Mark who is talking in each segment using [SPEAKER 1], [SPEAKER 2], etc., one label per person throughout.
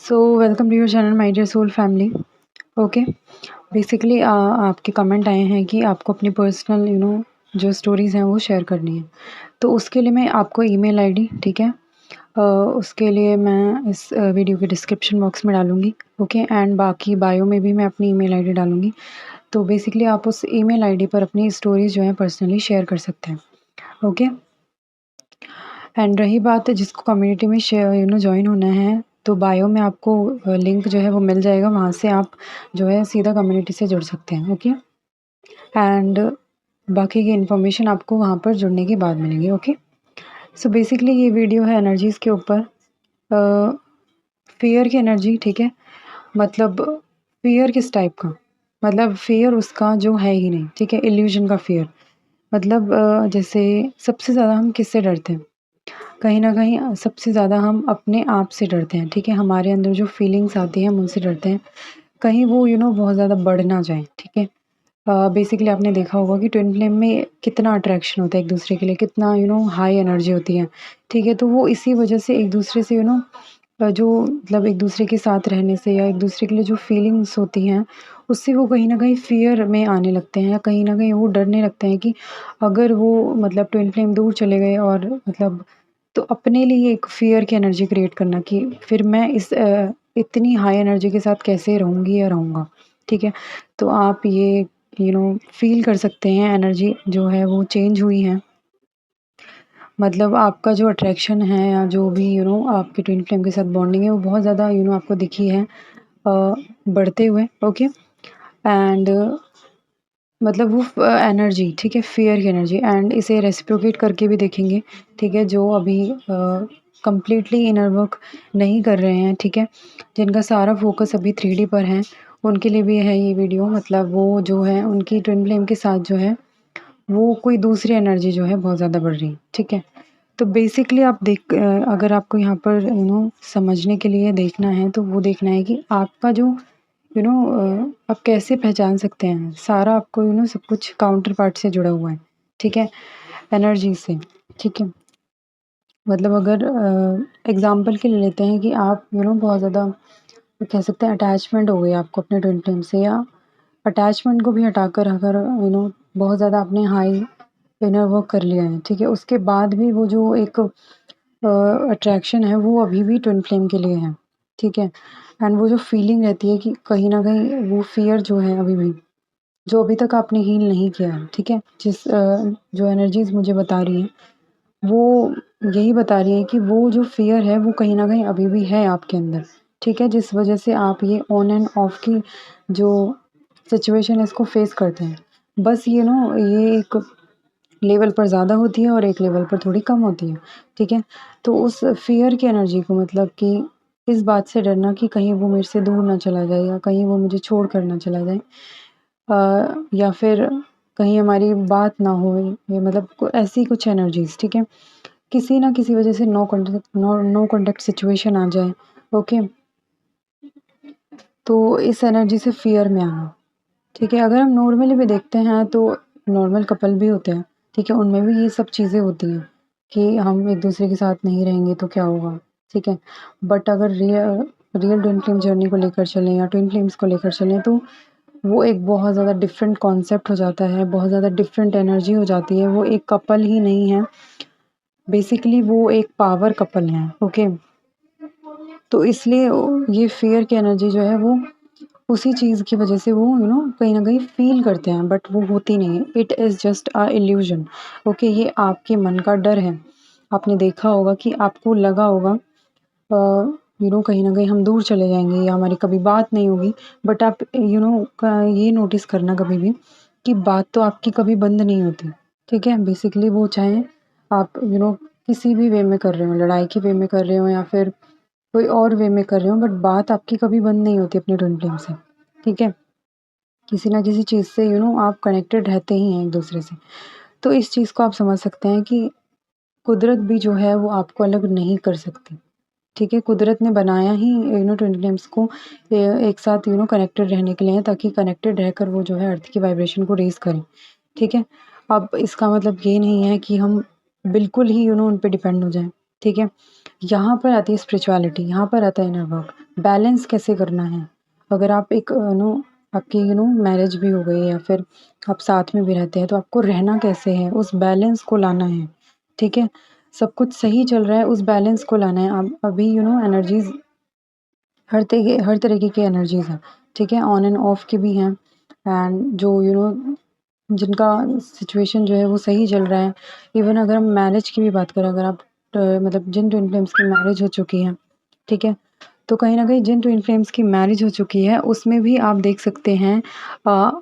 [SPEAKER 1] So welcome to your channel my dear soul family. Okay, basically आपके comment आए हैं कि आपको अपनी पर्सनल जो स्टोरीज़ हैं वो शेयर करनी है। तो उसके लिए मैं आपको ईमेल आईडी, ठीक है, उसके लिए मैं इस वीडियो के डिस्क्रिप्शन बॉक्स में डालूँगी। ओके, एंड बाकी बायो में भी मैं अपनी ईमेल आईडी डालूँगी। तो बेसिकली आप उस ईमेल आईडी पर अपनी स्टोरीज़ जो हैं पर्सनली शेयर कर सकते हैं। ओके, एंड रही बात जिसको कम्युनिटी में जॉइन होना है, तो बायो में आपको लिंक जो है वो मिल जाएगा, वहाँ से आप जो है सीधा कम्युनिटी से जुड़ सकते हैं। ओके, एंड बाकी की इन्फॉर्मेशन आपको वहाँ पर जुड़ने के बाद मिलेगी। ओके, सो बेसिकली ये वीडियो है एनर्जीज़ के ऊपर। फ़ियर की एनर्जी, ठीक है, मतलब फ़ियर किस टाइप का, मतलब फ़ियर उसका जो है ही नहीं, ठीक है, इल्यूज़न का फ़ियर। मतलब जैसे सबसे ज़्यादा हम किससे डरते हैं? कहीं न कहीं सबसे ज़्यादा हम अपने आप से डरते हैं, ठीक है? हमारे अंदर जो फीलिंग्स आती हैं हम उनसे डरते हैं। कहीं वो बहुत ज़्यादा बढ़ ना जाए, ठीक है? बेसिकली आपने देखा होगा कि ट्विन फ्लेम में कितना अट्रैक्शन होता है एक-दूसरे के लिए, कितना हाई एनर्जी होती है, ठीक है? तो वो इसी वजह से एक-दूसरे से जो मतलब एक-दूसरे के साथ रहने से या एक-दूसरे के लिए जो फीलिंग्स होती हैं, उससे वो कहीं न कहीं फ़ियर में आने लगते हैं या कहीं न कहीं वो डरने लगते हैं कि अगर वो मतलब ट्विन फ्लेम दूर चले गए और मतलब तो अपने लिए एक फ़ियर की एनर्जी क्रिएट करना कि फिर मैं इस इतनी हाई एनर्जी के साथ कैसे रहूँगी या रहूँगा, ठीक है? तो आप ये फ़ील कर सकते हैं एनर्जी जो है वो चेंज हुई है। मतलब आपका जो अट्रैक्शन है या जो भी आपके ट्विन फ्लेम के साथ बॉन्डिंग है वो बहुत ज़्यादा आपको दिखी है बढ़ते हुए। ओके, एंड मतलब वो एनर्जी, ठीक है, फ़ियर की एनर्जी, एंड इसे रेसिप्रोकेट करके भी देखेंगे, ठीक है, जो अभी कंप्लीटली इनर वर्क नहीं कर रहे हैं, ठीक है, जिनका सारा फोकस अभी 3D पर है, उनके लिए भी है ये वीडियो। मतलब वो जो है उनकी ट्विन फ्लेम के साथ जो है वो कोई दूसरी एनर्जी जो है बहुत ज़्यादा बढ़ रही है, ठीक है। तो बेसिकली आप अगर आपको यहाँ पर समझने के लिए देखना है तो वो देखना है कि आपका जो आप कैसे पहचान सकते हैं, सारा आपको सब कुछ काउंटर पार्ट से जुड़ा हुआ है, ठीक है, एनर्जी से, ठीक है। मतलब अगर एग्ज़ाम्पल के लिए लेते हैं कि आप बहुत ज़्यादा कह सकते हैं अटैचमेंट हो गई आपको अपने ट्विन फ्लेम से, या अटैचमेंट को भी हटाकर अगर बहुत ज़्यादा आपने हाई इनर वर्क कर लिया है, ठीक है, उसके बाद भी वो जो एक अट्रैक्शन है वो अभी भी ट्विन फ्लेम के लिए है, ठीक है। एंड वो जो फीलिंग रहती है कि कहीं न कहीं वो फ़ियर जो है अभी भी, जो अभी तक आपने हील नहीं किया है, ठीक है। जो एनर्जीज़ मुझे बता रही हैं, वो यही बता रही है कि वो जो फ़ियर है वो कहीं न कहीं अभी भी है आपके अंदर, ठीक है? जिस वज़ह से आप ये ऑन एंड ऑफ की जो सिचुएशन है इसको फ़ेस करते हैं। बस ये एक लेवल पर ज़्यादा होती है और एक लेवल पर थोड़ी कम होती है, ठीक है? तो उस फ़ियर की एनर्जी को मतलब कि इस बात से डरना कि कहीं वो मेरे से दूर ना चला जाए या कहीं वो मुझे छोड़ कर ना चला जाए, या फिर कहीं हमारी बात ना हो, ये मतलब ऐसी कुछ एनर्जीज़, ठीक है? किसी ना किसी वजह से नो कॉन्टैक्ट सिचुएशन आ जाए। ओके, तो इस एनर्जी से फ़ियर में आना, ठीक है। अगर हम नॉर्मली भी देखते हैं तो नॉर्मल कपल भी होते हैं, ठीक है, उनमें भी ये सब चीज़ें होती हैं कि हम एक दूसरे के साथ नहीं रहेंगे तो क्या होगा, ठीक है। बट अगर रियल ट्विन फ्लेम जर्नी को लेकर चलें या ट्विन फ्लेम्स को लेकर चलें तो वो एक बहुत ज़्यादा डिफरेंट कॉन्सेप्ट हो जाता है, बहुत ज़्यादा डिफरेंट एनर्जी हो जाती है। वो एक कपल ही नहीं है, बेसिकली वो एक पावर कपल हैं। ओके, तो इसलिए ये फ़ियर की एनर्जी जो है वो उसी चीज़ की वज़ह से वो कहीं न कहीं फ़ील करते हैं, बट वो होती नहीं है। It is just a illusion. Okay, ये आपके मन का डर है। आपने देखा होगा कि आपको लगा होगा कहीं न कहीं हम दूर चले जाएँगे या हमारी कभी बात नहीं होगी, बट आप ये नोटिस करना कभी भी कि बात तो आपकी कभी बंद नहीं होती, ठीक है? बेसिकली वो चाहे आप किसी भी वे में कर रहे हो, लड़ाई के वे में कर रहे हो या फिर कोई और वे में कर रहे हो, बट बात आपकी कभी बंद नहीं होती अपने ट्विन फ्लेम से, ठीक है? किसी न किसी चीज़ से आप कनेक्टेड रहते ही हैं एक-दूसरे से। तो इस चीज़ को आप समझ सकते हैं कि कुदरत भी जो है वो आपको अलग नहीं कर सकती, ठीक है? कुदरत ने बनाया ही ट्विन फ्लेम्स को एक साथ कनेक्टेड रहने के लिए है, ताकि कनेक्टेड रहकर वो जो है अर्थ की वाइब्रेशन को रेज़ करें, ठीक है? अब इसका मतलब ये नहीं है कि हम बिल्कुल ही उन पे डिपेंड हो जाएँ, ठीक है? यहाँ पर आती है स्पिरिचुअलिटी, यहाँ पर आता है इनर वर्क। बैलेंस कैसे करना है। अगर आप एक आपकी मैरिज भी हो गई या फिर आप साथ में भी रहते हैं, तो आपको रहना कैसे है, उस बैलेंस को लाना है, ठीक है? सब कुछ सही चल रहा है, उस बैलेंस को लाना है। आप अभी एनर्जीज़ हर तरीके की एनर्जीज़ हैं, ठीक है? ऑन एंड ऑफ की भी हैं, एंड जो जिनका सिचुएशन जो है वो सही चल रहा है। इवन अगर हम मैरिज की भी बात करें, अगर आप मतलब जिन ट्विन फ्लेम्स की मैरिज हो चुकी है, ठीक है? तो कहीं न कहीं जिन ट्विन फ्लेम्स की मैरिज हो चुकी है, उसमें भी आप देख सकते हैं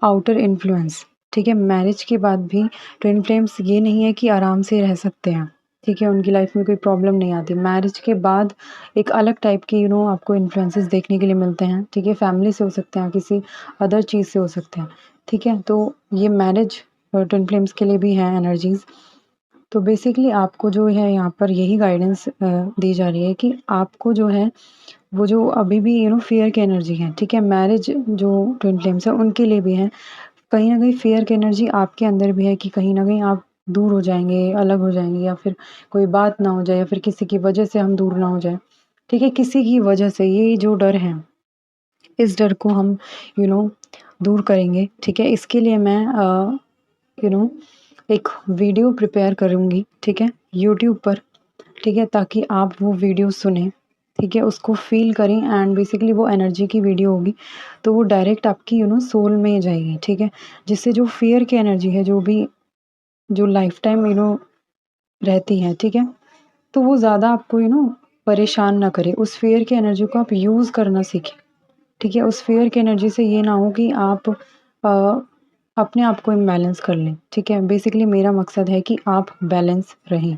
[SPEAKER 1] आउटर इन्फ्लुएंस, ठीक है? मैरिज के बाद भी ट्विन फ्लेम्स ये नहीं है कि आराम से रह सकते हैं, ठीक है? उनकी लाइफ में कोई प्रॉब्लम नहीं आती। मैरिज के बाद एक अलग टाइप की आपको इन्फ्लुएंसेस देखने के लिए मिलते हैं, ठीक है? फैमिली से हो सकते हैं, किसी अदर चीज़ से हो सकते हैं, ठीक है? तो ये मैरिज ट्विन फ्लेम्स के लिए भी हैं एनर्जीज़। तो बेसिकली आपको जो है यहाँ पर यही गाइडेंस दी जा रही है कि आपको जो है वो जो अभी भी फ़ियर की एनर्जी है, ठीक है? मैरिज जो ट्विन फ्लेम्स हैं उनके लिए भी है। कहीं न कहीं फ़ियर की एनर्जी आपके अंदर भी है कि कहीं न कहीं आप दूर हो जाएँगे, अलग हो जाएँगे, या फिर कोई बात ना हो जाए, या फिर किसी की वजह से हम दूर ना हो जाएँ, ठीक है? किसी की वजह से ये जो डर है, इस डर को हम यू नो दूर करेंगे, ठीक है? इसके लिए मैं यू नो एक वीडियो प्रिपेयर करूँगी, ठीक है? यूट्यूब पर, ठीक है? ताकि आप वो वीडियो सुनें, ठीक है? उसको फ़ील करें, एंड बेसिकली वो एनर्जी की वीडियो होगी, तो वो डायरेक्ट आपकी सोल में जाएगी, ठीक है? जिससे जो फ़ियर की एनर्जी है, जो लाइफ़ टाइम रहती है, ठीक है? तो वो ज़्यादा आपको परेशान ना करे। उस फ़ियर की एनर्जी को आप यूज़ करना सीखें, ठीक है? उस फ़ियर की एनर्जी से ये ना हो कि आप अपने आप को इम्बैलेंस कर लें, ठीक है? बेसिकली मेरा मकसद है कि आप बैलेंस रहें।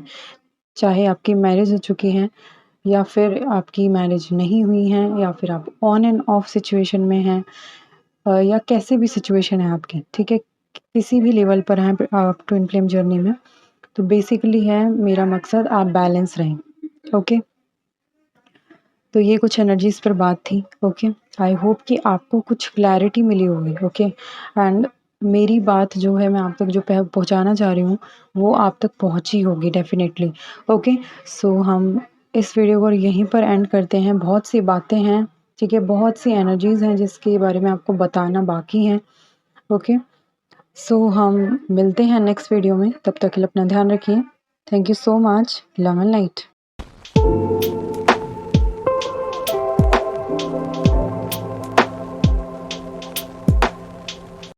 [SPEAKER 1] चाहे आपकी मैरिज हो चुकी है, या फिर आपकी मैरिज नहीं हुई है, या फिर आप ऑन एंड ऑफ सिचुएशन में हैं, या कैसे भी सिचुएशन है आपकी, ठीक है? किसी भी लेवल पर हैं आप ट्विन फ्लेम जर्नी में, तो बेसिकली है मेरा मकसद आप बैलेंस रहें, ओके? तो ये कुछ एनर्जीज़ पर बात थी, ओके? आई होप कि आपको कुछ क्लैरिटी मिली होगी, ओके? एंड मेरी बात जो है मैं आप तक जो पहुँचाना चाह रही हूँ, वो आप तक पहुँची होगी डेफ़िनेटली, ओके? सो हम इस वीडियो को यहीं पर एंड करते हैं। बहुत सी बातें हैं, ठीक है? बहुत सी एनर्जीज़ हैं जिसके बारे में आपको बताना बाकी है, ओके? सो हम मिलते हैं नेक्स्ट वीडियो में, तब तक के लिए अपना ध्यान रखिए। Thank you so much. Love and light.